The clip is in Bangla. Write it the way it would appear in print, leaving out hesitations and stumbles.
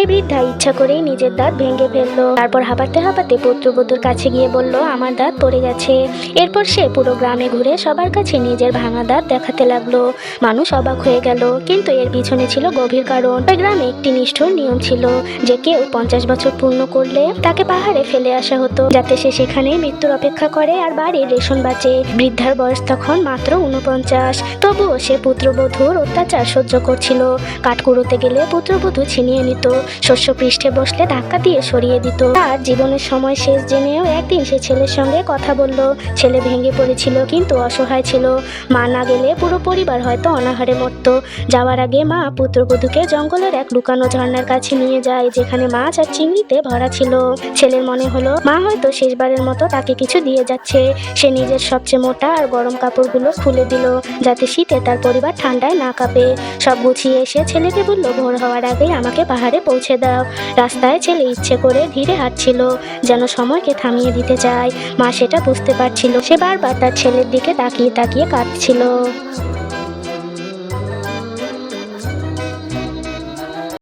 বৃদ্ধা ইচ্ছা করেই নিজের দাঁত ভেঙে ফেললো। তারপর হাঁপাতে হাঁপাতে পুত্রবধূর কাছে গিয়ে বলল, আমার দাঁত পড়ে গেছে। এরপর সে পুরো গ্রামে ঘুরে সবার কাছে নিজের ভাঙা দাঁত দেখাতে লাগলো। মানুষ অবাক হয়ে গেল, কিন্তু এর পিছনে ছিল গভীর কারণ। ওই গ্রামে একটি নিষ্ঠুর নিয়ম ছিল যে কেউ 50 বছর পূর্ণ করলে তাকে পাহাড়ে ফেলে আসা হতো, যাতে সে সেখানেই মৃত্যুর অপেক্ষা করে আর বাড়ির রেশন বাঁচে। বৃদ্ধার বয়স তখন মাত্র 49। তবুও সে পুত্রবধূর অত্যাচার সহ্য করছিল। কাঠকুড়োতে গেলে পুত্রবধূ ছিনিয়ে নিত, শস্য পৃষ্ঠে বসলে ধাক্কা দিয়ে সরিয়ে দিত। তার জীবনের সময় শেষ জেনেও একদিন সে ছেলের সঙ্গে কথা বলল। ছেলে ভেঙে পড়েছিল, কিন্তু অসহায় ছিল। মা না গেলে পুরো পরিবার হয়তো অনাহারে মরত। যাওয়ার আগে মা পুত্রবধূকে জঙ্গলের এক লুকানো ঝর্ণার কাছে নিয়ে যায়, যেখানে মাছ আর চিংড়িতে ভরা ছিল। ছেলের মনে হলো মা হয়তো শেষবারের মতো তাকে কিছু দিয়ে যাচ্ছে। সে নিজের সবচেয়ে মোটা আর গরম কাপড়গুলো খুলে দিল, যাতে শীতে তার পরিবার ঠান্ডায় না কাঁপে। সব গুছিয়ে এসে ছেলেকে বলল, ভোর হওয়ার আগেই আমাকে পাহাড়ে পৌঁছে দাও। রাস্তায় ছেলে ইচ্ছে করে ধীরে হাঁটছিল, যেন সময়কে থামিয়ে দিতে চায়। মা সেটা বুঝতে পারছিল। সে বারবার তার ছেলের দিকে তাকিয়ে তাকিয়ে কাঁদছিল।